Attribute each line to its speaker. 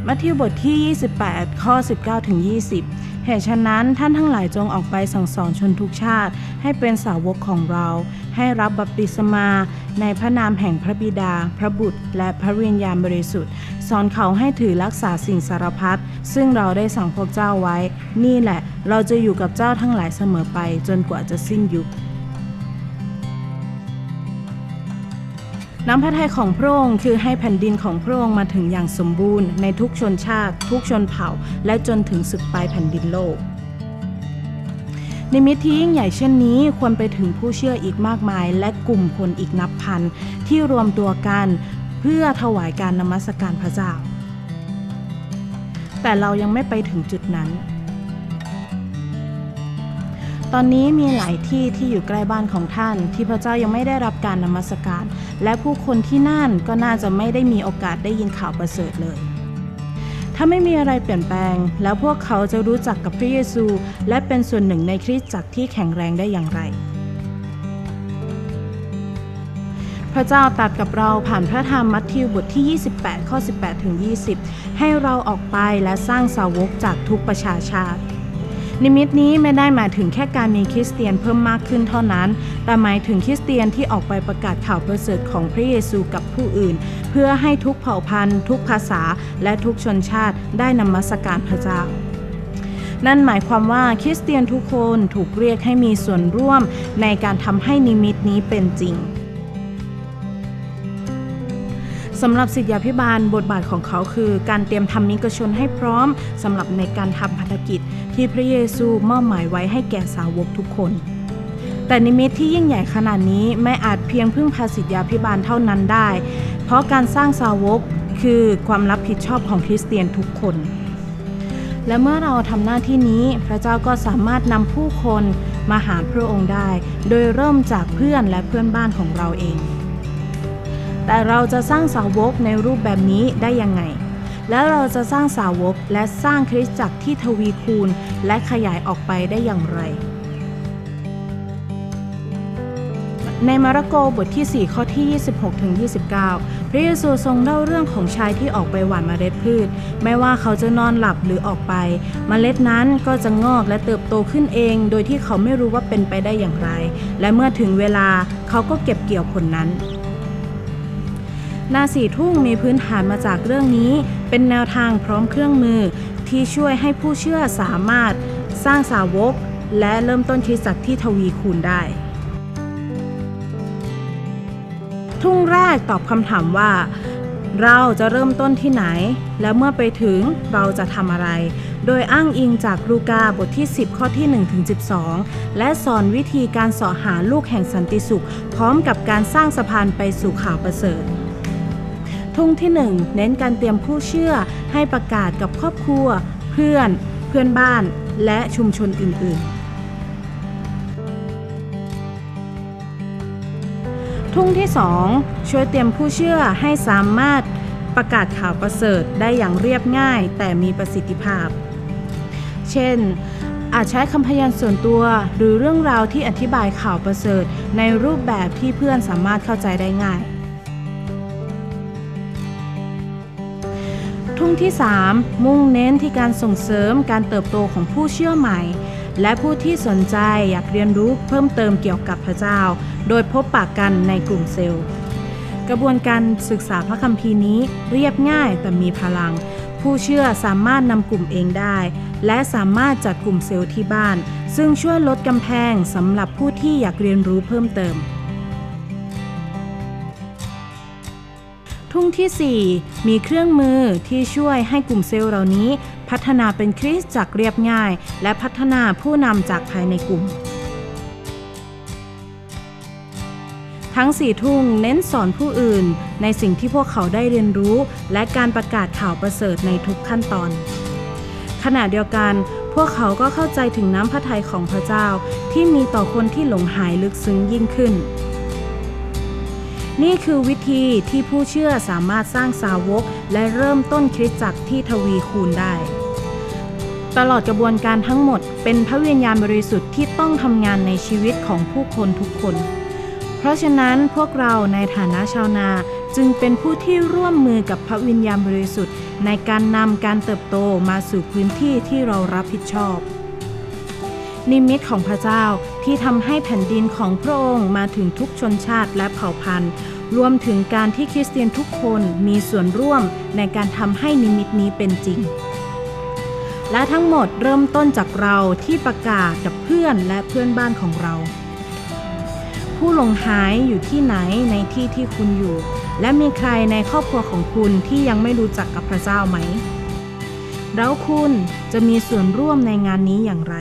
Speaker 1: มัทธิวบทที่28ข้อ19ถึง20เหตุฉะนั้นท่านทั้งหลายจงออกไปสั่งสอนชนทุกชาติให้เป็นสาวกของเราให้รับบัพติศมาในพระนามแห่งพระบิดาพระบุตรและพระวิญญาณบริสุทธิ์สอนเขาให้ถือรักษาสิ่งสารพัดซึ่งเราได้สั่งพวกเจ้าไว้นี่แหละเราจะอยู่กับเจ้าทั้งหลายเสมอไปจนกว่าจะสิ้นยุคน้ำพระทัยของพระองค์คือให้แผ่นดินของพระองค์มาถึงอย่างสมบูรณ์ในทุกชนชาติทุกชนเผ่าและจนถึงสุดปลายแผ่นดินโลกนิมิตที่ยิ่งใหญ่เช่นนี้ควรไปถึงผู้เชื่ออีกมากมายและกลุ่มคนอีกนับพันที่รวมตัวกันเพื่อถวายการนมัสการพระเจ้าแต่เรายังไม่ไปถึงจุดนั้นตอนนี้มีหลายที่ที่อยู่ใกล้บ้านของท่านที่พระเจ้ายังไม่ได้รับการนมัสการและผู้คนที่นั่นก็น่าจะไม่ได้มีโอกาสได้ยินข่าวประเสริฐเลยถ้าไม่มีอะไรเปลี่ยนแปลงแล้วพวกเขาจะรู้จักกับพระเยซูและเป็นส่วนหนึ่งในคริสตจักรที่แข็งแรงได้อย่างไรพระเจ้าตรัสกับเราผ่านพระธรรมมัทธิวบทที่28ข้อ18ถึง20ให้เราออกไปและสร้างสาวกจากทุกประชาชาตินิมิตนี้ไม่ได้หมายถึงแค่การมีคริสเตียนเพิ่มมากขึ้นเท่านั้นแต่หมายถึงคริสเตียนที่ออกไปประกาศข่าวประเสริฐของพระเยซูกับผู้อื่นเพื่อให้ทุกเผ่าพันธุ์ทุกภาษาและทุกชนชาติได้นมัสการพระเจ้านั่นหมายความว่าคริสเตียนทุกคนถูกเรียกให้มีส่วนร่วมในการทำให้นิมิตนี้เป็นจริงสำหรับศิษยาภิบาลบทบาทของเขาคือการเตรียมธรรมิกชนให้พร้อมสำหรับในการทำภารกิจที่พระเยซูมอบหมายไว้ให้แก่สาวกทุกคนแต่นิมิตที่ยิ่งใหญ่ขนาดนี้ไม่อาจเพียงพึ่งพาศิษยาภิบาลเท่านั้นได้เพราะการสร้างสาวกคือความรับผิดชอบของคริสเตียนทุกคนและเมื่อเราทำหน้าที่นี้พระเจ้าก็สามารถนำผู้คนมาหาพระองค์ได้โดยเริ่มจากเพื่อนและเพื่อนบ้านของเราเองแต่เราจะสร้างสาวกในรูปแบบนี้ได้ยังไงและเราจะสร้างสาวกและสร้างคริสตจักรที่ทวีคูณและขยายออกไปได้อย่างไรในมาระโกบทที่4ข้อที่26ถึง29พระเยซูทรงเล่าเรื่องของชายที่ออกไปหว่านเมล็ดพืชไม่ว่าเขาจะนอนหลับหรือออกไปเมล็ดนั้นก็จะงอกและเติบโตขึ้นเองโดยที่เขาไม่รู้ว่าเป็นไปได้อย่างไรและเมื่อถึงเวลาเขาก็เก็บเกี่ยวผลนั้นนาสีทุ่งมีพื้นฐานมาจากเรื่องนี้เป็นแนวทางพร้อมเครื่องมือที่ช่วยให้ผู้เชื่อสามารถสร้างสาวกและเริ่มต้นคริสตจักรที่ทวีคูณได้ทุ่งแรกตอบคำถามว่าเราจะเริ่มต้นที่ไหนและเมื่อไปถึงเราจะทำอะไรโดยอ้างอิงจากลูกาบทที่10ข้อที่1ถึง12และสอนวิธีการเสาะหาลูกแห่งสันติสุขพร้อมกับการสร้างสะพานไปสู่ข่าวประเสริฐทุ่งที่1เน้นการเตรียมผู้เชื่อให้ประกาศกับครอบครัวเพื่อนบ้านและชุมชนอื่นๆทุ่งที่2ช่วยเตรียมผู้เชื่อให้สามารถประกาศข่าวประเสริฐได้อย่างเรียบง่ายแต่มีประสิทธิภาพเช่นอาจใช้คำพยานส่วนตัวหรือเรื่องราวที่อธิบายข่าวประเสริฐในรูปแบบที่เพื่อนสามารถเข้าใจได้ง่ายทุ่งที่3มุ่งเน้นที่การส่งเสริมการเติบโตของผู้เชื่อใหม่และผู้ที่สนใจอยากเรียนรู้เพิ่มเติมเกี่ยวกับพระเจ้าโดยพบปะกันในกลุ่มเซลล์กระบวนการศึกษาพระคัมภีร์นี้เรียบง่ายแต่มีพลังผู้เชื่อสามารถนำกลุ่มเองได้และสามารถจัดกลุ่มเซลล์ที่บ้านซึ่งช่วยลดกำแพงสำหรับผู้ที่อยากเรียนรู้เพิ่มเติมทุ่งที่4มีเครื่องมือที่ช่วยให้กลุ่มเซลล์เหล่านี้พัฒนาเป็นคริสตจักรเรียบง่ายและพัฒนาผู้นำจากภายในกลุ่มทั้ง4ทุ่งเน้นสอนผู้อื่นในสิ่งที่พวกเขาได้เรียนรู้และการประกาศข่าวประเสริฐในทุกขั้นตอนขณะเดียวกันพวกเขาก็เข้าใจถึงน้ำพระทัยของพระเจ้าที่มีต่อคนที่หลงหายลึกซึ้งยิ่งขึ้นนี่คือวิธีที่ผู้เชื่อสามารถสร้างสาวกและเริ่มต้นคริสตจักรที่ทวีคูณได้ตลอดกระบวนการทั้งหมดเป็นพระวิญญาณบริสุทธิ์ที่ต้องทำงานในชีวิตของผู้คนทุกคนเพราะฉะนั้นพวกเราในฐานะชาวนา จึงเป็นผู้ที่ร่วมมือกับพระวิญญาณบริสุทธิ์ในการนำการเติบโตมาสู่พื้นที่ที่เรารับผิดชอบนิมิตของพระเจ้าที่ทำให้แผ่นดินของพระองค์มาถึงทุกชนชาติและเผ่าพันธุ์รวมถึงการที่คริสเตียนทุกคนมีส่วนร่วมในการทำให้นิมิตนี้เป็นจริงและทั้งหมดเริ่มต้นจากเราที่ประกาศกับเพื่อนและเพื่อนบ้านของเราผู้หลงหายอยู่ที่ไหนในที่ที่คุณอยู่และมีใครในครอบครัวของคุณที่ยังไม่รู้จักกับพระเจ้าไหมแล้วคุณจะมีส่วนร่วมในงานนี้อย่างไร